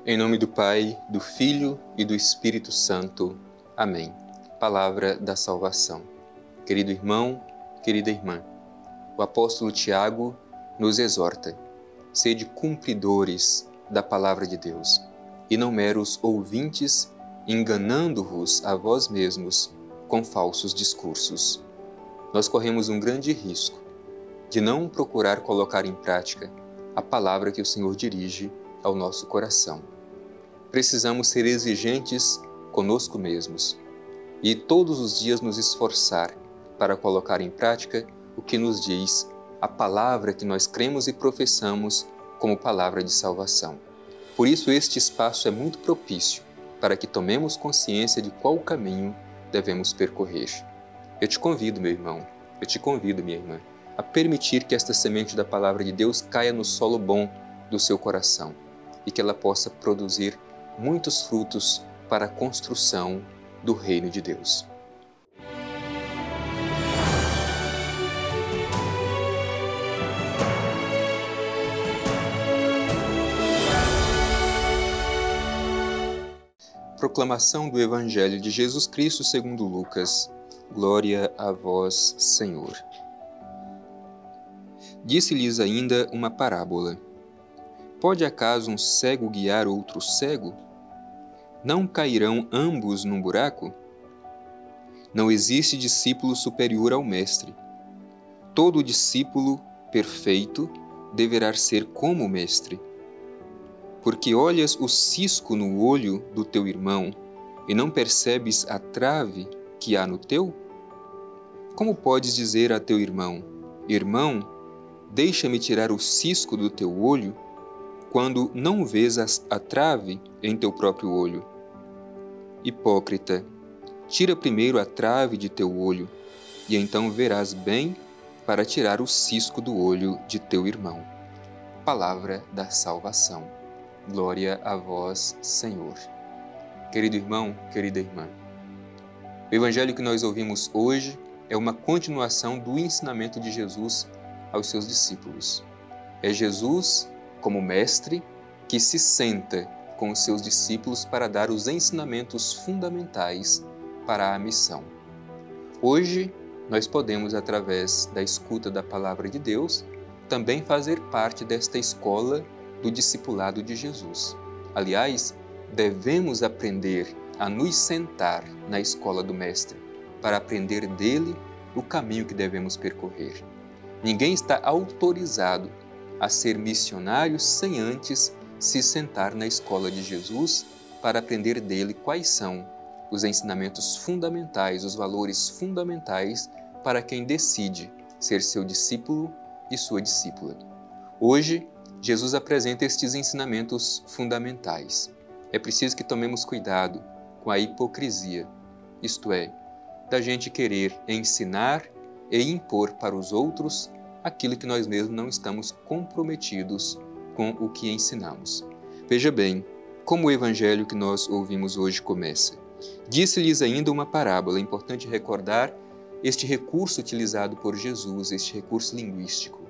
Em nome do Pai, do Filho e do Espírito Santo. Amém. Palavra da salvação. Querido irmão, querida irmã, o apóstolo Tiago nos exorta: sede cumpridores da palavra de Deus, e não meros ouvintes, enganando-vos a vós mesmos com falsos discursos. Nós corremos um grande risco de não procurar colocar em prática a palavra que o Senhor dirige ao nosso coração. Precisamos ser exigentes conosco mesmos e todos os dias nos esforçar para colocar em prática o que nos diz a palavra que nós cremos e professamos como palavra de salvação. Por isso, este espaço é muito propício para que tomemos consciência de qual caminho devemos percorrer. Eu te convido, meu irmão, eu te convido, minha irmã, a permitir que esta semente da palavra de Deus caia no solo bom do seu coração e que ela possa produzir muitos frutos para a construção do reino de Deus. Proclamação do Evangelho de Jesus Cristo segundo Lucas. Glória a vós, Senhor. Disse-lhes ainda uma parábola. Pode acaso um cego guiar outro cego? Não cairão ambos num buraco? Não existe discípulo superior ao mestre. Todo discípulo perfeito deverá ser como o mestre. Porque olhas o cisco no olho do teu irmão e não percebes a trave que há no teu? Como podes dizer a teu irmão: Irmão, deixa-me tirar o cisco do teu olho, quando não vês a trave em teu próprio olho? Hipócrita, tira primeiro a trave de teu olho, e então verás bem para tirar o cisco do olho de teu irmão. Palavra da salvação. Glória a vós, Senhor. Querido irmão, querida irmã, o Evangelho que nós ouvimos hoje é uma continuação do ensinamento de Jesus aos seus discípulos. É Jesus, como mestre, que se senta com os seus discípulos para dar os ensinamentos fundamentais para a missão. Hoje, nós podemos, através da escuta da palavra de Deus, também fazer parte desta escola do discipulado de Jesus. Aliás, devemos aprender a nos sentar na escola do Mestre, para aprender dele o caminho que devemos percorrer. Ninguém está autorizado a ser missionário sem antes se sentar na escola de Jesus para aprender dele quais são os ensinamentos fundamentais, os valores fundamentais para quem decide ser seu discípulo e sua discípula. Hoje, Jesus apresenta estes ensinamentos fundamentais. É preciso que tomemos cuidado com a hipocrisia, isto é, da gente querer ensinar e impor para os outros aquilo que nós mesmos não estamos comprometidos com o que ensinamos. Veja bem como o Evangelho que nós ouvimos hoje começa. Disse-lhes ainda uma parábola. É importante recordar este recurso utilizado por Jesus, este recurso linguístico.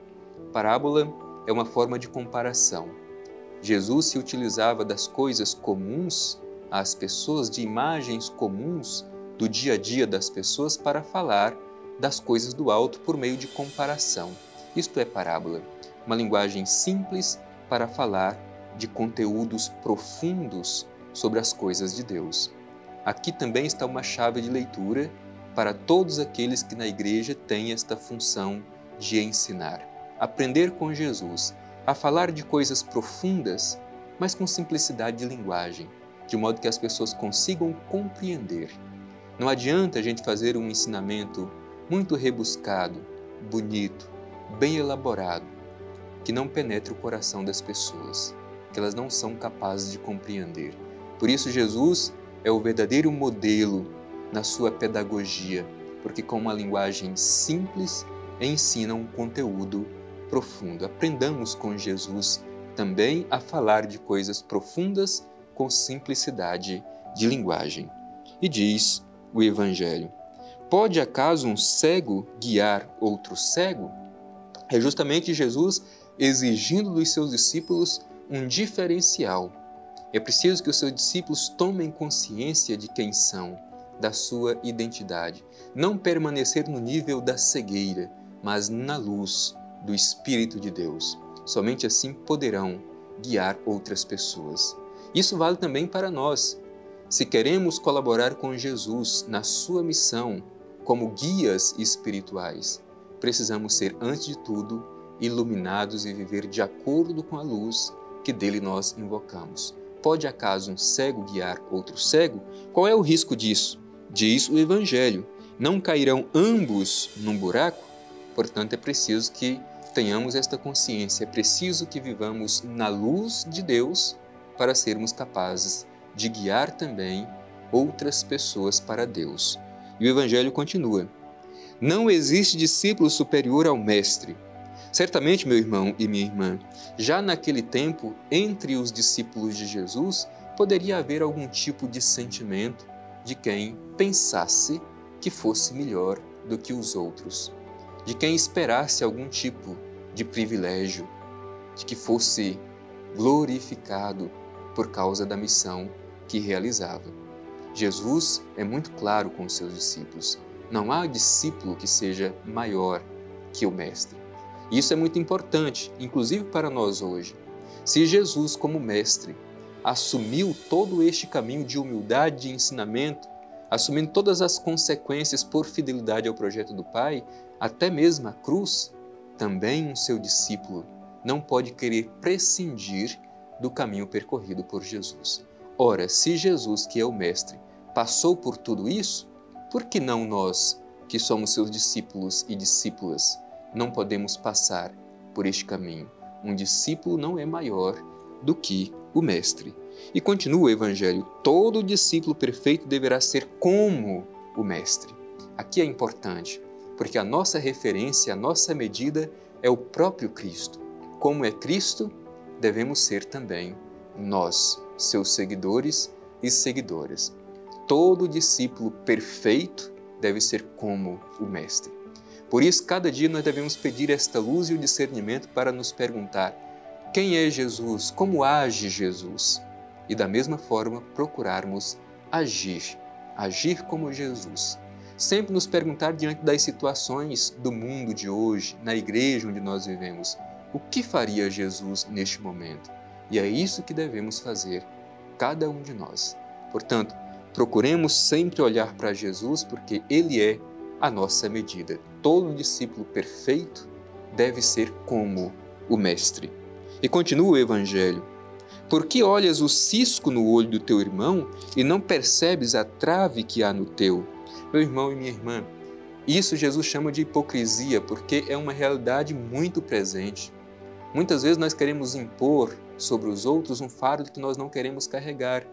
Parábola é uma forma de comparação. Jesus se utilizava das coisas comuns às pessoas, de imagens comuns do dia a dia das pessoas para falar das coisas do alto por meio de comparação. Isto é parábola, uma linguagem simples para falar de conteúdos profundos sobre as coisas de Deus. Aqui também está uma chave de leitura para todos aqueles que na igreja têm esta função de ensinar. Aprender com Jesus a falar de coisas profundas, mas com simplicidade de linguagem, de modo que as pessoas consigam compreender. Não adianta a gente fazer um ensinamento muito rebuscado, bonito, bem elaborado, que não penetre o coração das pessoas, que elas não são capazes de compreender. Por isso, Jesus é o verdadeiro modelo na sua pedagogia, porque com uma linguagem simples ensina um conteúdo profundo. Aprendamos com Jesus também a falar de coisas profundas com simplicidade de linguagem. E diz o Evangelho: pode acaso um cego guiar outro cego? É justamente Jesus exigindo dos seus discípulos um diferencial É preciso que os seus discípulos tomem consciência de quem são, da sua identidade. Não permanecer no nível da cegueira, mas na luz do Espírito de Deus. Somente assim poderão guiar outras pessoas. Isso vale também para nós. Se queremos colaborar com Jesus na sua missão como guias espirituais, precisamos ser, antes de tudo, iluminados e viver de acordo com a luz que dele nós invocamos. Pode acaso um cego guiar outro cego? Qual é o risco disso? Diz o Evangelho: não cairão ambos num buraco? Portanto, é preciso que tenhamos esta consciência, é preciso que vivamos na luz de Deus para sermos capazes de guiar também outras pessoas para Deus. E o Evangelho continua: não existe discípulo superior ao Mestre. Certamente, meu irmão e minha irmã, já naquele tempo, entre os discípulos de Jesus, poderia haver algum tipo de sentimento de quem pensasse que fosse melhor do que os outros, de quem esperasse algum tipo de privilégio, de que fosse glorificado por causa da missão que realizava. Jesus é muito claro com os seus discípulos. Não há discípulo que seja maior que o Mestre. E isso é muito importante, inclusive para nós hoje. Se Jesus, como Mestre, assumiu todo este caminho de humildade e ensinamento, assumindo todas as consequências por fidelidade ao projeto do Pai, até mesmo a cruz, também um seu discípulo não pode querer prescindir do caminho percorrido por Jesus. Ora, se Jesus, que é o Mestre, passou por tudo isso, por que não nós, que somos seus discípulos e discípulas, não podemos passar por este caminho? Um discípulo não é maior do que o Mestre. E continua o Evangelho: todo discípulo perfeito deverá ser como o Mestre. Aqui é importante, porque a nossa referência, a nossa medida é o próprio Cristo. Como é Cristo, devemos ser também nós, seus seguidores e seguidoras. Todo discípulo perfeito deve ser como o Mestre. Por isso, cada dia nós devemos pedir esta luz e o discernimento para nos perguntar: quem é Jesus? Como age Jesus? E da mesma forma procurarmos agir como Jesus. Sempre nos perguntar diante das situações do mundo de hoje, na igreja onde nós vivemos: o que faria Jesus neste momento? E é isso que devemos fazer, cada um de nós. Portanto, procuremos sempre olhar para Jesus, porque Ele é a nossa medida. Todo discípulo perfeito deve ser como o Mestre. E continua o Evangelho: por que olhas o cisco no olho do teu irmão e não percebes a trave que há no teu? Meu irmão e minha irmã, isso Jesus chama de hipocrisia, porque é uma realidade muito presente. Muitas vezes nós queremos impor sobre os outros um fardo que nós não queremos carregar.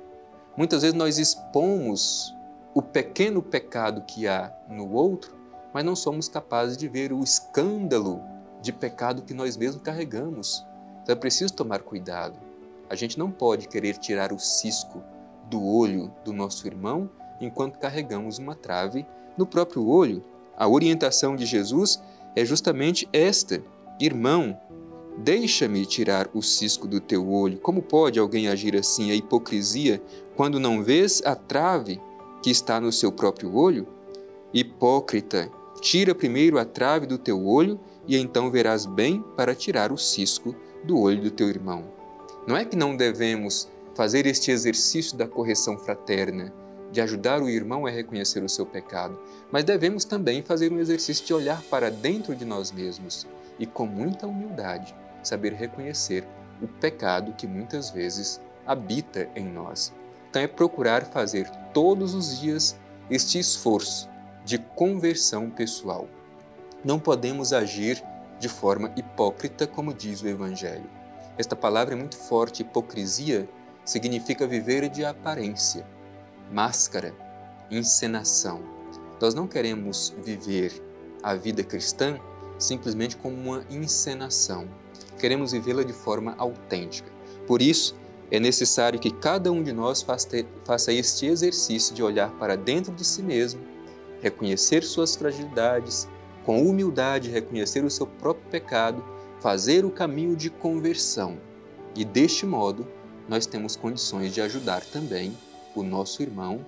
Muitas vezes nós expomos o pequeno pecado que há no outro, mas não somos capazes de ver o escândalo de pecado que nós mesmos carregamos. Então é preciso tomar cuidado. A gente não pode querer tirar o cisco do olho do nosso irmão enquanto carregamos uma trave no próprio olho. A orientação de Jesus é justamente esta: irmão, deixa-me tirar o cisco do teu olho. Como pode alguém agir assim? É hipocrisia quando não vês a trave que está no seu próprio olho? Hipócrita, tira primeiro a trave do teu olho e então verás bem para tirar o cisco do olho do teu irmão. Não é que não devemos fazer este exercício da correção fraterna, de ajudar o irmão a reconhecer o seu pecado, mas devemos também fazer um exercício de olhar para dentro de nós mesmos e, com muita humildade, saber reconhecer o pecado que muitas vezes habita em nós. Então é procurar fazer todos os dias este esforço de conversão pessoal. Não podemos agir de forma hipócrita, como diz o Evangelho. Esta palavra é muito forte. Hipocrisia significa viver de aparência, máscara, encenação. Nós não queremos viver a vida cristã simplesmente como uma encenação. Queremos vivê-la de forma autêntica. Por isso, é necessário que cada um de nós faça este exercício de olhar para dentro de si mesmo, reconhecer suas fragilidades, com humildade reconhecer o seu próprio pecado, fazer o caminho de conversão e, deste modo, nós temos condições de ajudar também o nosso irmão,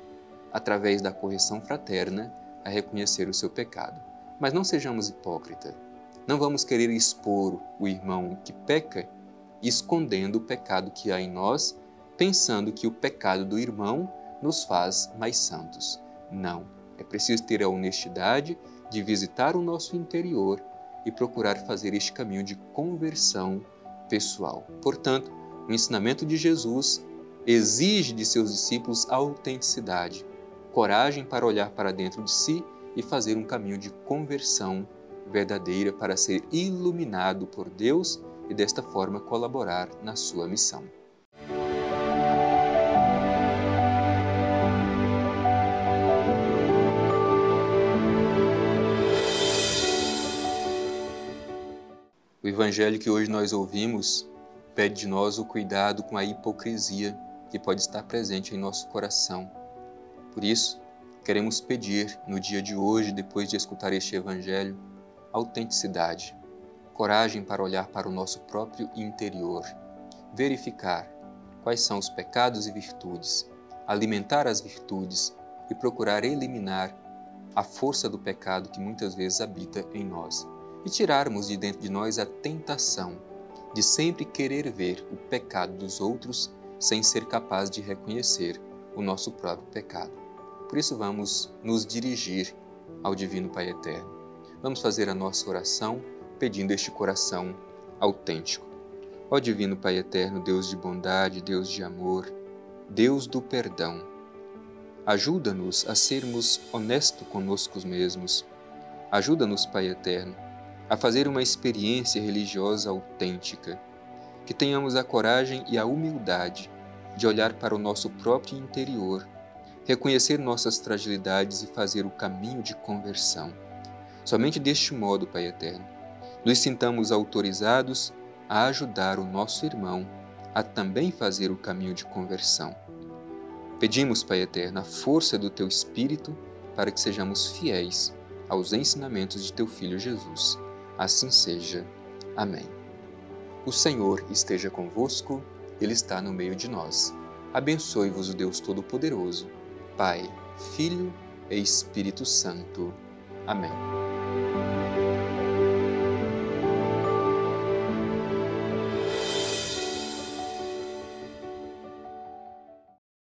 através da correção fraterna, a reconhecer o seu pecado. Mas não sejamos hipócritas. Não vamos querer expor o irmão que peca, escondendo o pecado que há em nós, pensando que o pecado do irmão nos faz mais santos. Não. É preciso ter a honestidade de visitar o nosso interior e procurar fazer este caminho de conversão pessoal. Portanto, o ensinamento de Jesus exige de seus discípulos autenticidade, coragem para olhar para dentro de si e fazer um caminho de conversão verdadeira para ser iluminado por Deus e desta forma colaborar na sua missão. O Evangelho que hoje nós ouvimos pede de nós o cuidado com a hipocrisia que pode estar presente em nosso coração. Por isso, queremos pedir no dia de hoje, depois de escutar este Evangelho, autenticidade, coragem para olhar para o nosso próprio interior, verificar quais são os pecados e virtudes, alimentar as virtudes e procurar eliminar a força do pecado que muitas vezes habita em nós. E tirarmos de dentro de nós a tentação de sempre querer ver o pecado dos outros sem ser capaz de reconhecer o nosso próprio pecado. Por isso vamos nos dirigir ao Divino Pai Eterno. Vamos fazer a nossa oração pedindo este coração autêntico. Ó Divino Pai Eterno, Deus de bondade, Deus de amor, Deus do perdão, ajuda-nos a sermos honestos conosco mesmos. Ajuda-nos, Pai Eterno, a fazer uma experiência religiosa autêntica, que tenhamos a coragem e a humildade de olhar para o nosso próprio interior, reconhecer nossas fragilidades e fazer o caminho de conversão. Somente deste modo, Pai Eterno, nos sintamos autorizados a ajudar o nosso irmão a também fazer o caminho de conversão. Pedimos, Pai Eterno, a força do Teu Espírito para que sejamos fiéis aos ensinamentos de Teu Filho Jesus. Assim seja. Amém. O Senhor esteja convosco, Ele está no meio de nós. Abençoe-vos o Deus Todo-Poderoso, Pai, Filho e Espírito Santo. Amém.